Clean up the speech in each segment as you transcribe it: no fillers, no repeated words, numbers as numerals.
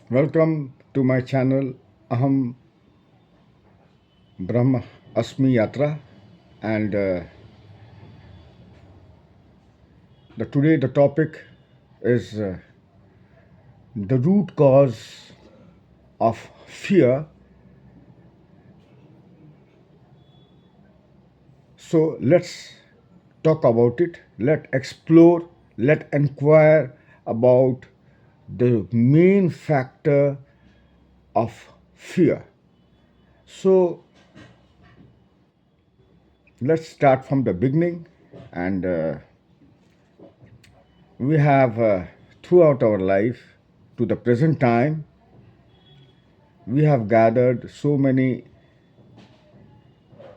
Welcome to my channel Aham Brahma Asmi Yatra, and today the topic is the root cause of fear. So let's talk about it. Let explore. Let inquire about the main factor of fear. So let's start from the beginning, and we have throughout our life to the present time we have gathered so many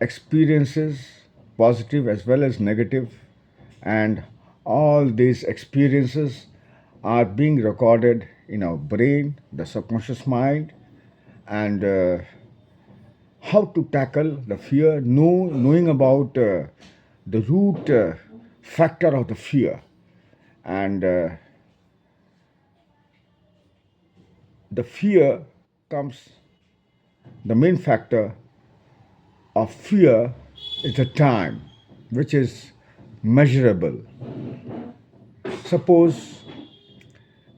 experiences, positive as well as negative, and all these experiences are being recorded in our brain, the subconscious mind, and how to tackle the fear, knowing about the root factor of the fear, and the fear comes, the main factor of fear is the time, which is measurable. Suppose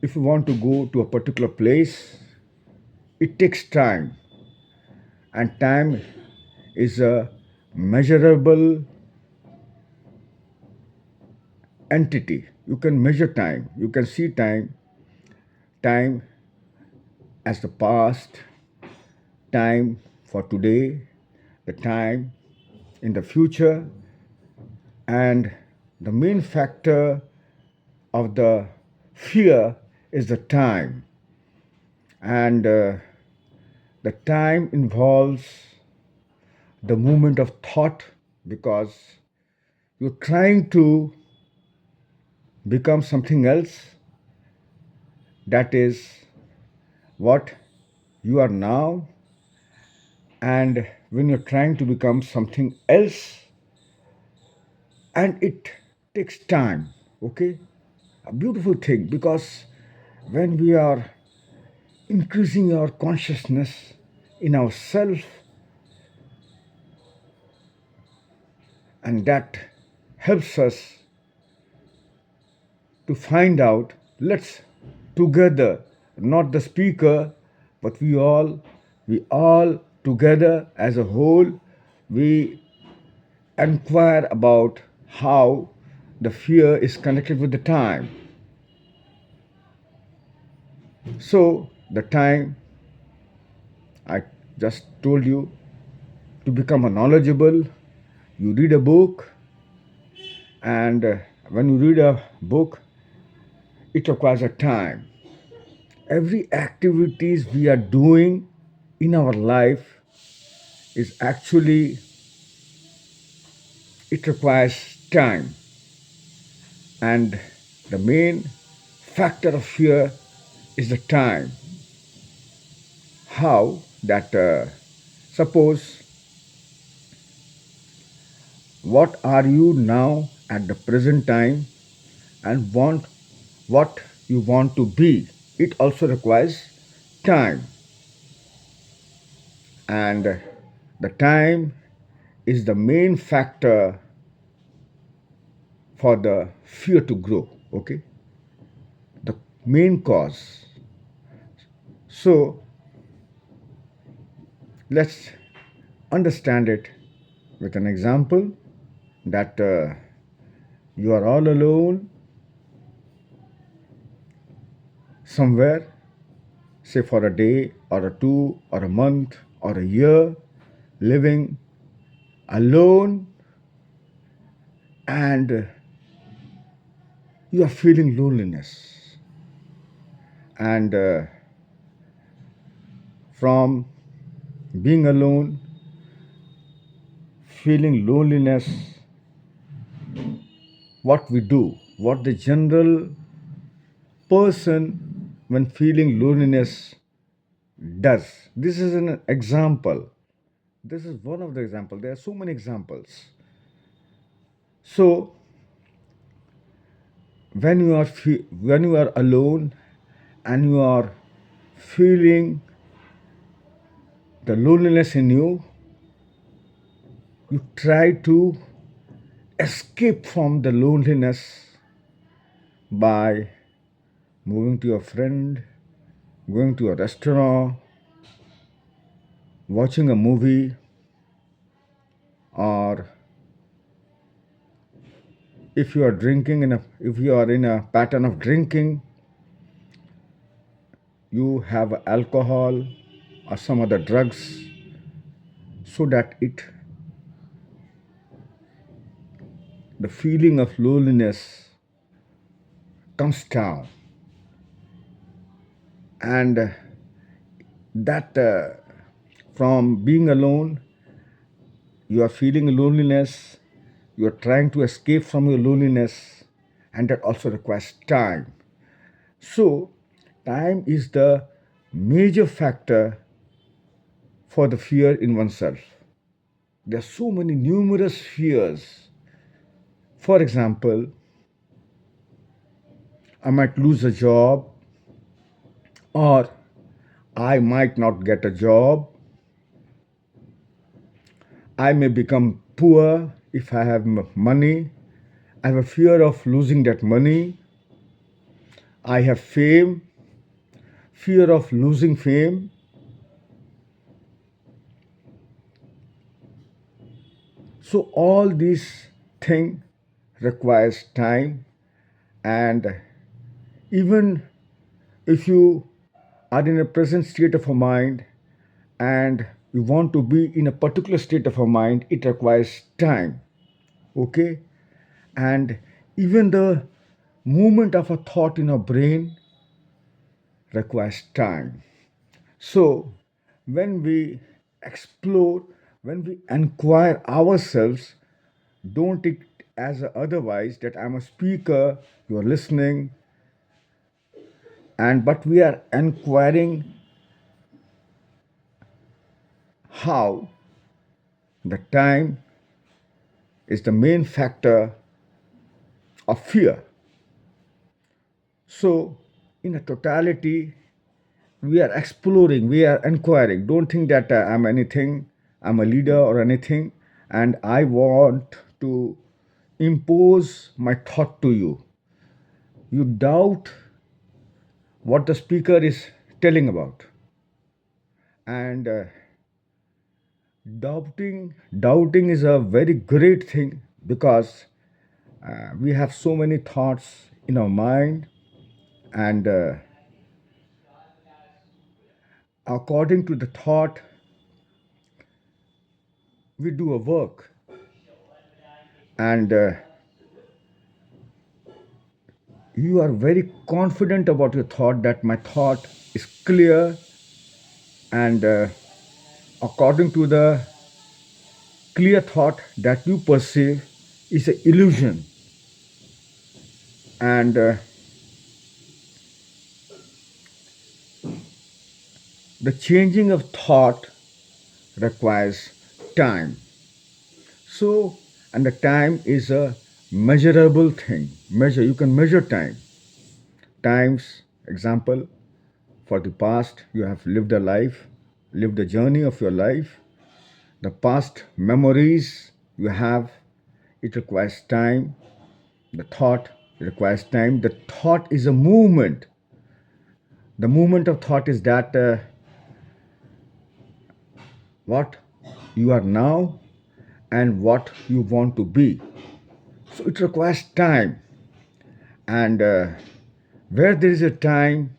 if you want to go to a particular place, it takes time, and time is a measurable entity. You can measure time, you can see time as the past, time for today, the time in the future, and the main factor of the fear is the time. And the time involves the movement of thought, because you're trying to become something else that is what you are now. And when you're trying to become something else, and it takes time, okay, a beautiful thing, because when we are increasing our consciousness in ourself, and that helps us to find out, let's together, not the speaker, but we all together as a whole, we inquire about how the fear is connected with the time. So the time, I just told you, to become a knowledgeable, you read a book, and when you read a book, it requires a time. Every activities we are doing in our life is actually, it requires time, and the main factor of fear is the time. How that suppose, what are you now at the present time, and want what you want to be, it also requires time. And the time is the main factor for the fear to grow, okay, the main cause. So let's understand it with an example, that you are all alone somewhere, say for a day or a two or a month or a year, living alone, and you are feeling loneliness. And from being alone, feeling loneliness, what we do, what the general person when feeling loneliness does. This is an example. This is one of the examples. There are so many examples. So when you are alone and you are feeling the loneliness in you, you try to escape from the loneliness by moving to your friend, going to a restaurant, watching a movie, or if you are in a pattern of drinking, you have alcohol or some other drugs so that the feeling of loneliness comes down, and that from being alone, you are feeling loneliness, you are trying to escape from your loneliness, and that also requires time. So time is the major factor for the fear in oneself. There are so many numerous fears. For example, I might lose a job, or I might not get a job. I may become poor if I have money. I have a fear of losing that money. I have fame, fear of losing fame. So all these thing requires time, and even if you are in a present state of a mind and you want to be in a particular state of a mind, it requires time. Okay? And even the movement of a thought in our brain requires time. So when we explore, when we inquire ourselves, don't take it as otherwise that I'm a speaker, you're listening, and but we are inquiring how the time is the main factor of fear. So, in a totality, we are exploring, we are inquiring. Don't think that I'm anything, I'm a leader or anything, and I want to impose my thought to you. You doubt what the speaker is telling about, and doubting is a very great thing because we have so many thoughts in our mind, and according to the thought we do a work, and you are very confident about your thought that my thought is clear, and according to the clear thought that you perceive is an illusion, and the changing of thought requires time. So, and the time is a measurable thing. You can measure time. Times, example, for the past, you have lived a life, lived a journey of your life. The past memories you have, it requires time. The thought requires time. The thought is a movement. The movement of thought is that what you are now and what you want to be. So it requires time. And where there is a time,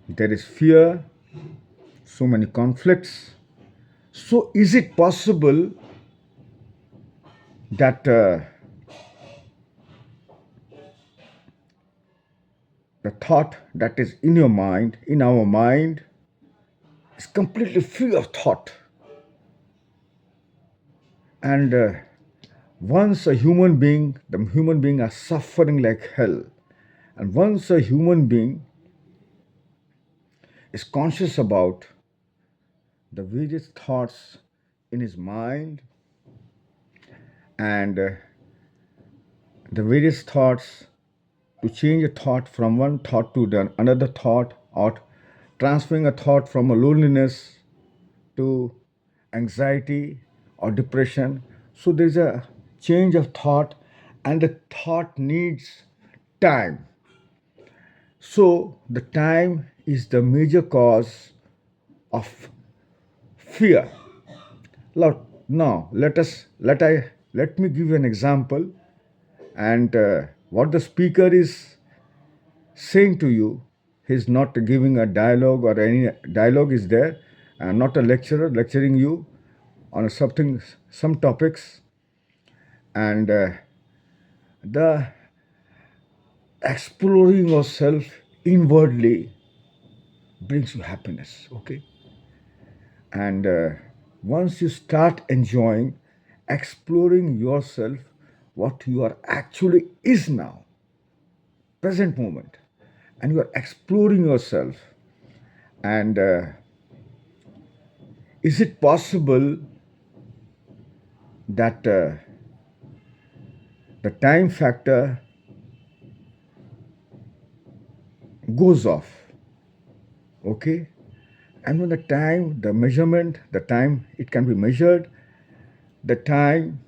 there is fear, so many conflicts. So is it possible that the thought that is in your mind, in our mind, is completely free of thought? And once a human being, the human being are suffering like hell. And once a human being is conscious about the various thoughts in his mind, and the various thoughts, to change a thought from one thought to another thought, or transferring a thought from a loneliness to anxiety or depression. So there's a change of thought, and the thought needs time. So the time is the major cause of fear. Now let me give you an example, and what the speaker is saying to you. He's not giving a dialogue, or any dialogue is there. I'm not a lecturer lecturing you on something, some topics, and the exploring yourself inwardly brings you happiness. Okay, and once you start enjoying exploring yourself, what you are actually is now, present moment, and you are exploring yourself, and is it possible that the time factor goes off? Okay, and when the time, the measurement, the time it can be measured, the time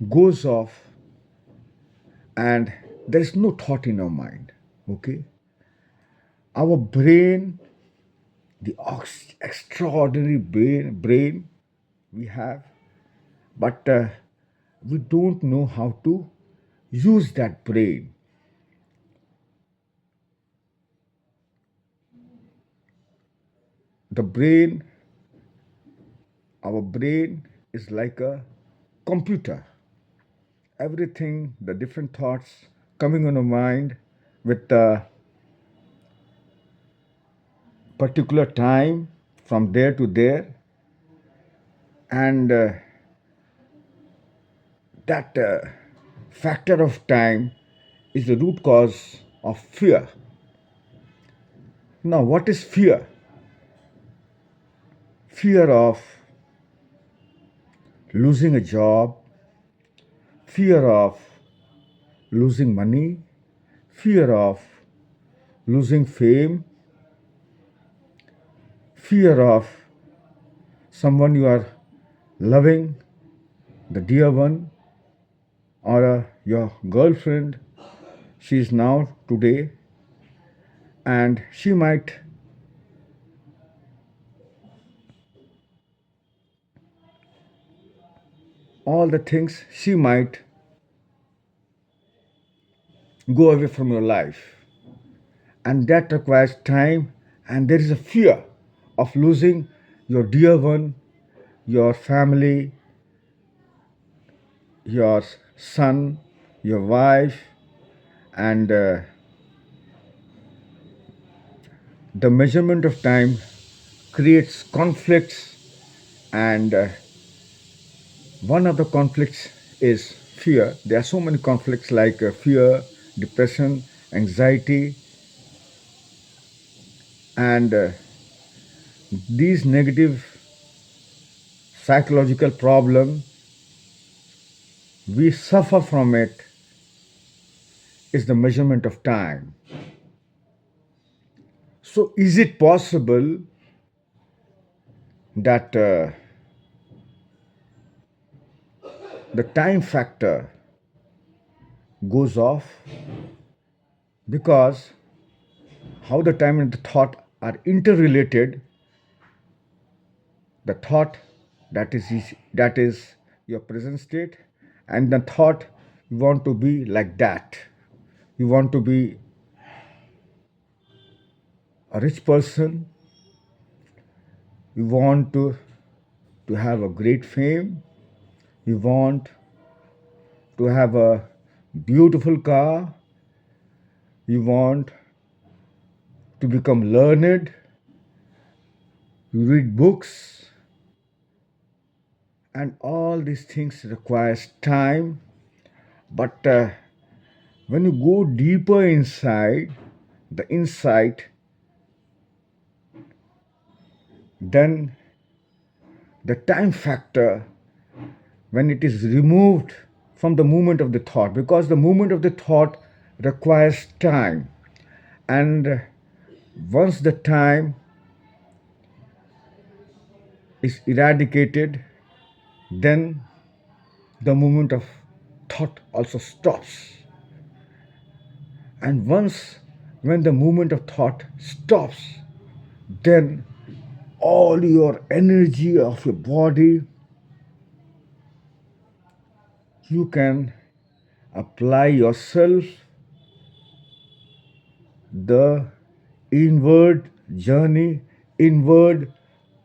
goes off, and there is no thought in our mind. Okay, our brain, the extraordinary brain we have, but we don't know how to use that brain. The brain, our brain is like a computer. Everything, the different thoughts coming on our mind with a particular time from there to there, and that factor of time is the root cause of fear. Now, what is fear? Fear of losing a job, fear of losing money, fear of losing fame, fear of someone you are loving, the dear one, or your girlfriend. She is now today, and she might all the things, she might go away from your life, and that requires time, and there is a fear of losing your dear one, your family, your son, your wife, and the measurement of time creates conflicts, and one of the conflicts is fear. There are so many conflicts like fear, depression, anxiety, and these negative psychological problem, we suffer from it, is the measurement of time. So is it possible that the time factor goes off? Because how the time and the thought are interrelated, the thought, that is your present state, and the thought, you want to be like that, you want to be a rich person, you want to have a great fame, you want to have a beautiful car, you want to become learned, you read books, and all these things requires time. But when you go deeper inside the insight, then the time factor, when it is removed from the movement of the thought, because the movement of the thought requires time, and once the time is eradicated, then the movement of thought also stops. And once when the movement of thought stops, then all your energy of your body you can apply yourself the inward journey, inward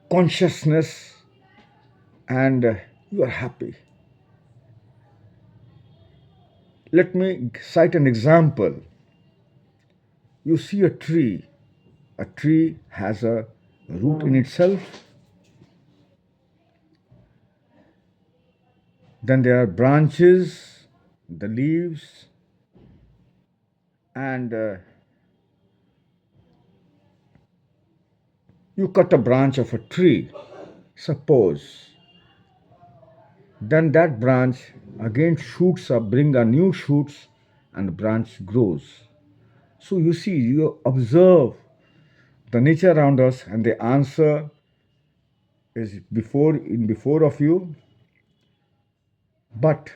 consciousness, and you are happy. Let me cite an example. You see a tree. A tree has a root in itself, then there are branches, the leaves, and you cut a branch of a tree, suppose, then that branch again shoots up, bring a new shoots, and the branch grows. So you see, you observe the nature around us, and the answer is before of you. But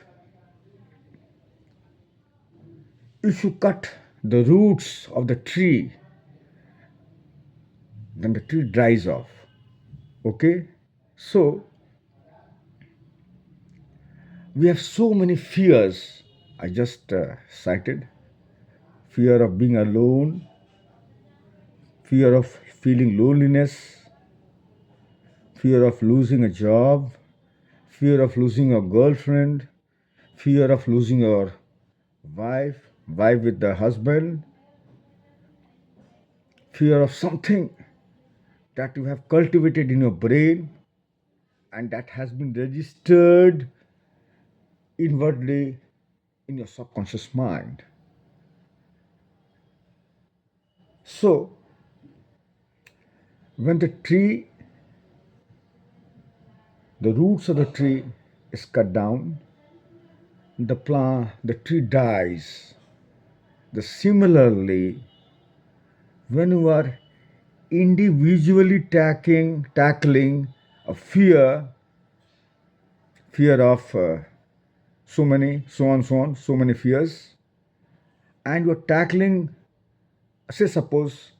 if you cut the roots of the tree, then the tree dries off. Okay? So we have so many fears. I just cited fear of being alone, fear of feeling loneliness, fear of losing a job, fear of losing a girlfriend, fear of losing your wife with the husband, fear of something that you have cultivated in your brain and that has been registered inwardly in your subconscious mind. So, when the roots of the tree is cut down, the tree dies. Similarly, when you are individually tackling a fear of so many fears, and you're tackling, say, suppose,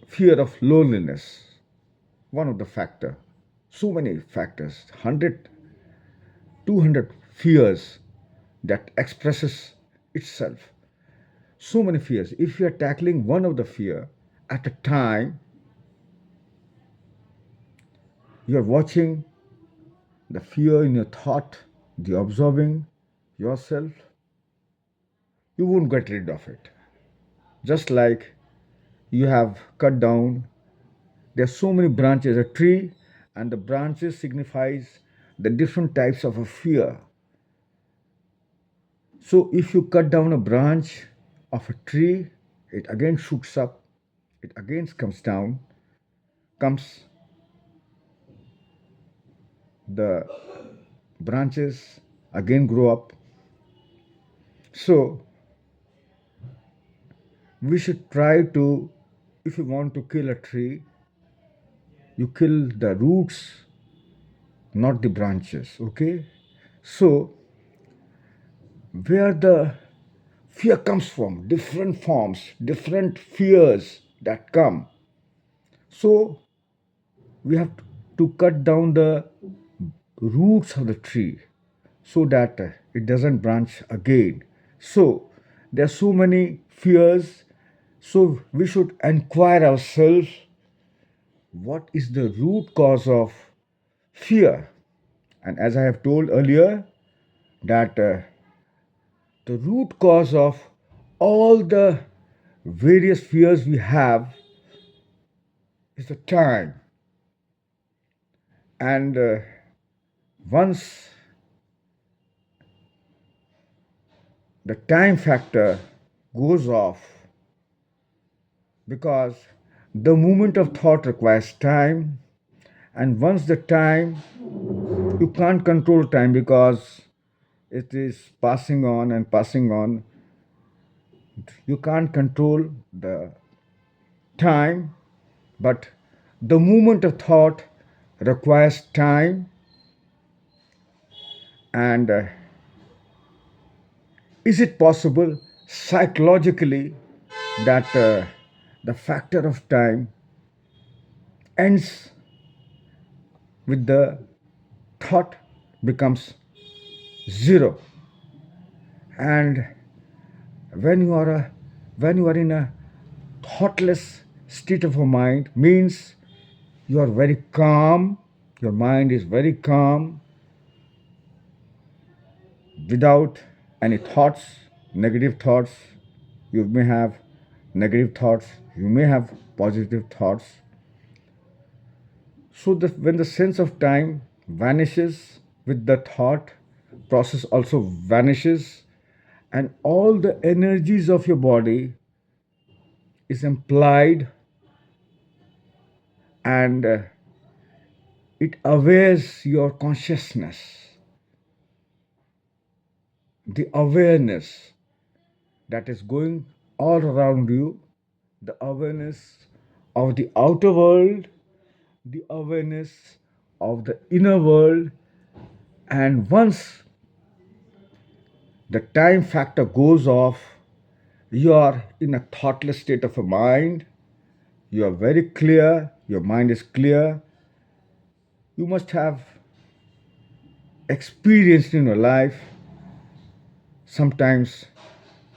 fear of loneliness, one of the factor, so many factors, 100, 200 fears that expresses itself. So many fears. If you are tackling one of the fear at a time, you are watching the fear in your thought, the observing yourself, you won't get rid of it. Just like you have cut down, there are so many branches, a tree, and the branches signifies the different types of a fear. So if you cut down a branch of a tree, it again shoots up, it again comes down, comes the branches again grow up. So we should try to, if you want to kill a tree, you kill the roots, not the branches. Okay? So where the fear comes from, different forms, different fears that come. So we have to cut down the roots of the tree so that it doesn't branch again. So there are so many fears. So we should inquire ourselves what is the root cause of fear. And as I have told earlier, that the root cause of all the various fears we have is the time. And once the time factor goes off, because the movement of thought requires time, and once the time, you can't control time because it is passing on and passing on. You can't control the time, but The movement of thought requires time, and is it possible psychologically that the factor of time ends with the thought becomes zero? And when you are when you are in a thoughtless state of a mind means you are very calm, your mind is very calm, without any thoughts, negative thoughts. You may have negative thoughts, you may have positive thoughts. So when the sense of time vanishes with the thought process also vanishes, and all the energies of your body is implied, and it awares your consciousness, the awareness that is going all around you, the awareness of the outer world, the awareness of the inner world. And once the time factor goes off, you are in a thoughtless state of a mind, you are very clear, your mind is clear. You must have experienced in your life, sometimes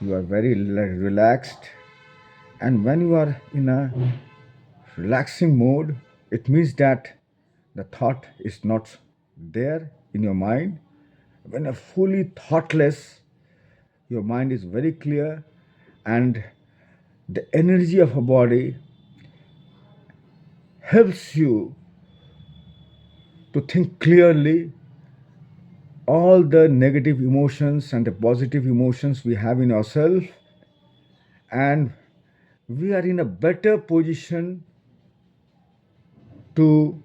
you are very relaxed, and when you are in a relaxing mode, it means that the thought is not there in your mind. When you're fully thoughtless, your mind is very clear, and the energy of a body helps you to think clearly. All the negative emotions and the positive emotions we have in ourselves, and we are in a better position to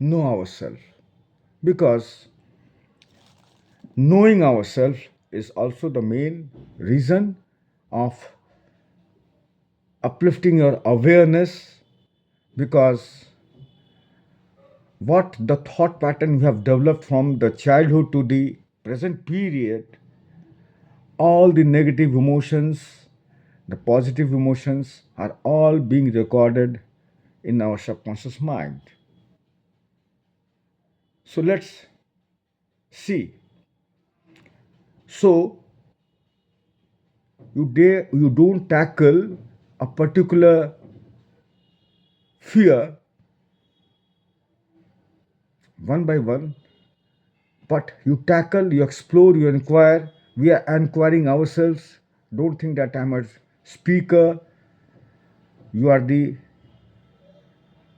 know ourselves, because knowing ourselves is also the main reason of uplifting your awareness, because what the thought pattern you have developed from the childhood to the present period, all the negative emotions, the positive emotions are all being recorded in our subconscious mind. So let's see. So you don't tackle a particular fear one by one, but you tackle, you explore, you inquire. We are inquiring ourselves. Don't think that I'm a speaker, you are the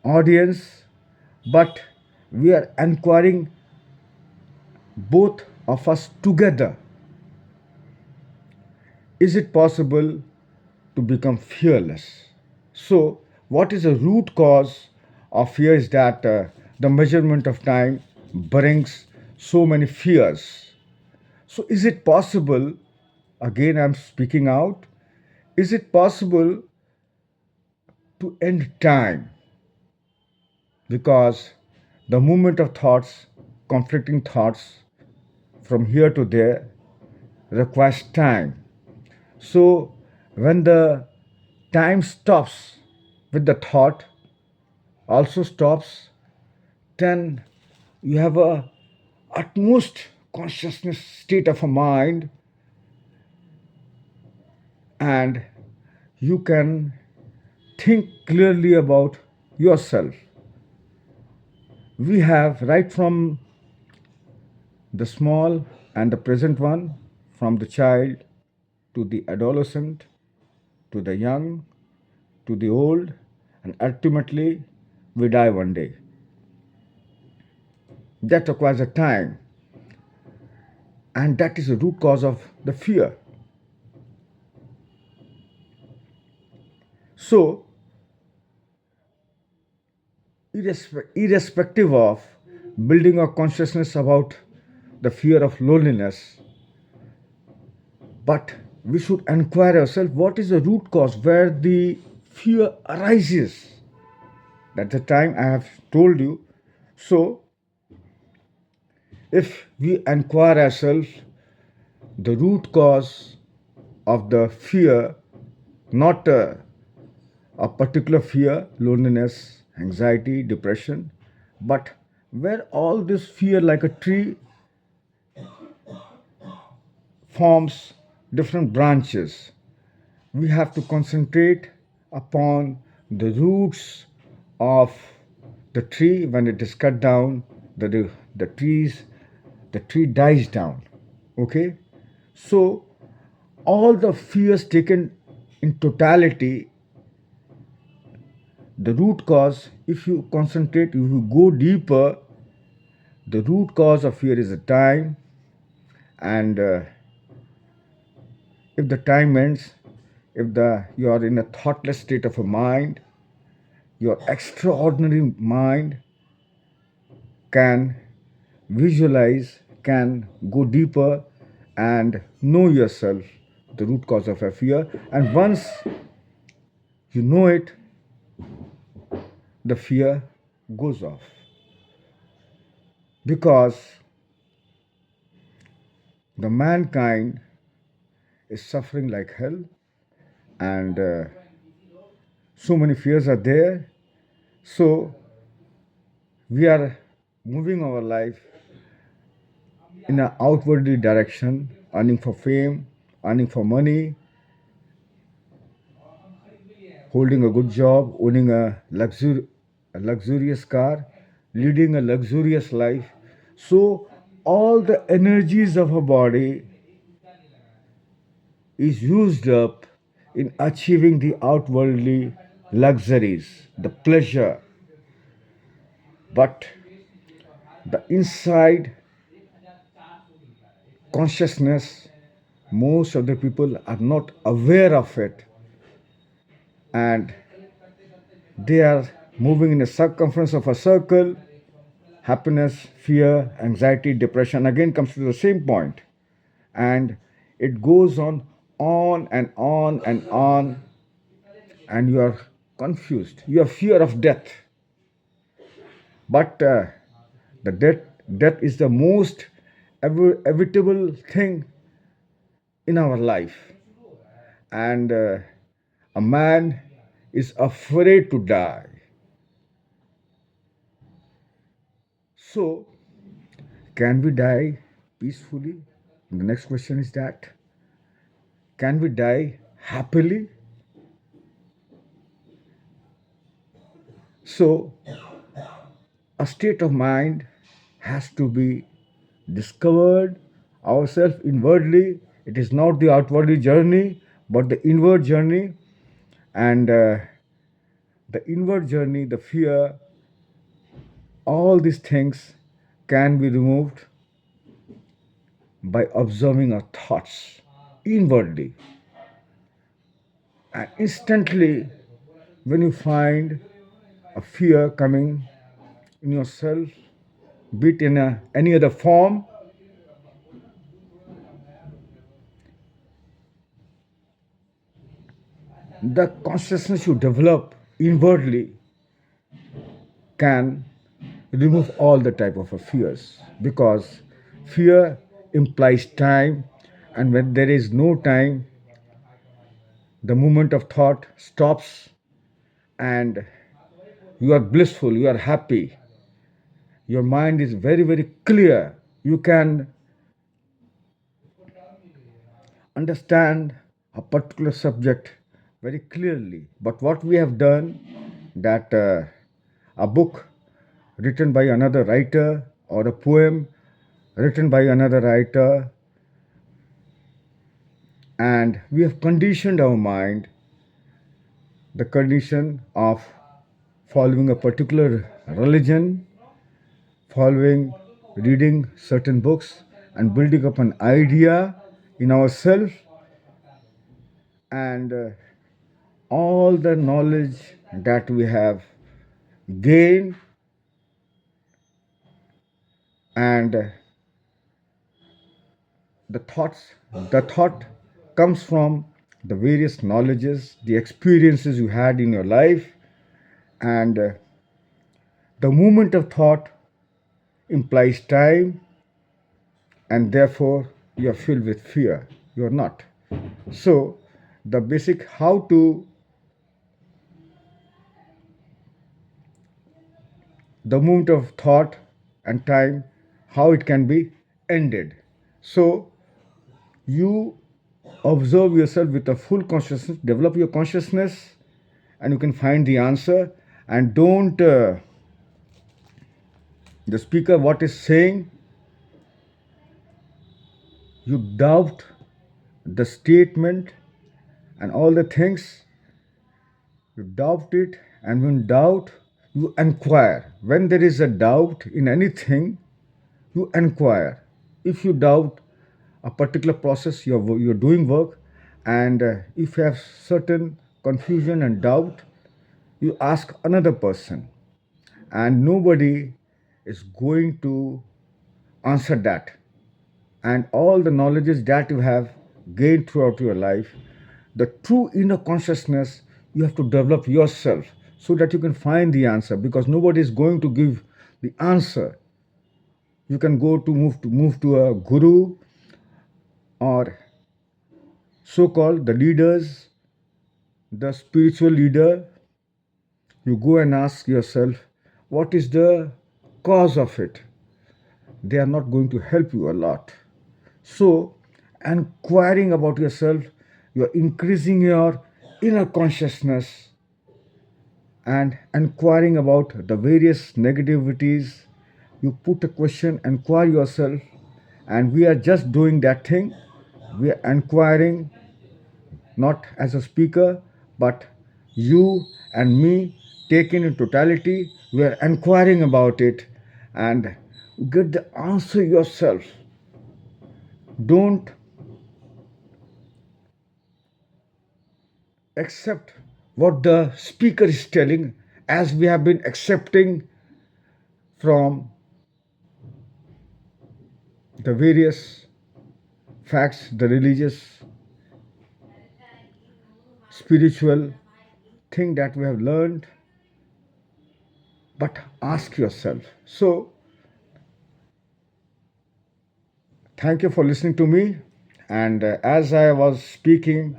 audience, but we are inquiring, both of us together. Is it possible to become fearless? So, what is the root cause of fear is that the measurement of time brings so many fears. So, is it possible, again, I'm speaking out, is it possible to end time? Because the movement of thoughts, conflicting thoughts from here to there, requires time. So, when the time stops with the thought, also stops, then you have a utmost consciousness state of a mind, and you can think clearly about yourself. We have right from the small and the present one, from the child to the adolescent to the young to the old, and ultimately we die one day. That requires a time, and that is the root cause of the fear. So, irrespective of building a consciousness about the fear of loneliness, but we should inquire ourselves what is the root cause where the fear arises. That's the time I have told you. So, if we inquire ourselves, the root cause of the fear, not a particular fear, loneliness, anxiety, depression, but where all this fear, like a tree, forms different branches, we have to concentrate upon the roots of the tree. When it is cut down, the trees the tree dies down. Okay, so all the fears taken in totality, the root cause, if you concentrate, if you go deeper, the root cause of fear is the time. And if the time ends, if the you are in a thoughtless state of a mind, your extraordinary mind can visualize, can go deeper and know yourself, the root cause of a fear. And once you know it, the fear goes off. Because the mankind is suffering like hell, and so many fears are there. So we are moving our life in an outwardly direction, earning for fame, earning for money, holding a good job, owning a luxurious car, leading a luxurious life. So all the energies of our body is used up in achieving the outwardly luxuries, the pleasure. But the inside consciousness, most of the people are not aware of it, and they are moving in a circumference of a circle. Happiness, fear, anxiety, depression again comes to the same point, and it goes on and on and on, and you are confused. You have fear of death, but the death is the most evitable thing in our life, and a man is afraid to die. So, can we die peacefully? The next question is that, can we die happily? So, a state of mind has to be discovered ourselves inwardly. It is not the outwardly journey, but the inward journey. And the inward journey, the fear, all these things can be removed by observing our thoughts inwardly. And instantly, when you find a fear coming in yourself, be it in any other form, the consciousness you develop inwardly can remove all the type of fears, because fear implies time, and when there is no time, the movement of thought stops, and you are blissful, you are happy, your mind is very very clear, you can understand a particular subject very clearly. But what we have done, that a book written by another writer, or a poem written by another writer, and we have conditioned our mind, the condition of following a particular religion, following, reading certain books, and building up an idea in ourselves, and all the knowledge that we have gained, and the thought comes from the various knowledges, the experiences you had in your life, and The movement of thought implies time, and therefore you are filled with fear. You are not. So, the basic how to the movement of thought and time, how it can be ended. So, you observe yourself with a full consciousness, develop your consciousness, and you can find the answer. And don't the speaker what is saying, you doubt the statement and all the things, you doubt it, and when doubt, you inquire. When there is a doubt in anything, you inquire. If you doubt a particular process, you're doing work, and if you have certain confusion and doubt, you ask another person, and nobody is going to answer that. And all the knowledges that you have gained throughout your life, the true inner consciousness, you have to develop yourself so that you can find the answer, because nobody is going to give the answer. You can go to move to a guru, or so called the leaders, the spiritual leader. You go and ask yourself, what is the cause of it? They are not going to help you a lot. So, inquiring about yourself, you are increasing your inner consciousness, and inquiring about the various negativities. You put a question, inquire yourself, and we are just doing that thing. We are inquiring not as a speaker, but you and me taken in totality. We are inquiring about it and get the answer yourself. Don't accept what the speaker is telling, as we have been accepting from the various facts, the religious, spiritual thing that we have learned. But ask yourself. So, thank you for listening to me. And as I was speaking,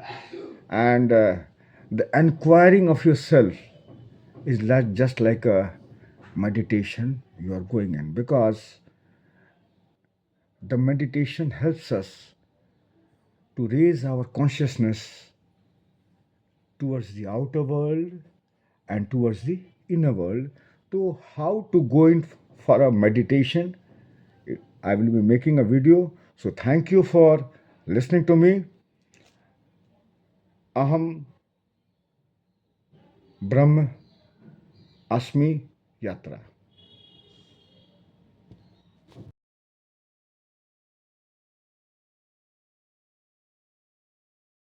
and the inquiring of yourself is just like a meditation you are going in, because the meditation helps us to raise our consciousness towards the outer world and towards the inner world. To how to go in for a meditation, I will be making a video. So thank you for listening to me. Aham Brahma Asmi Yatra.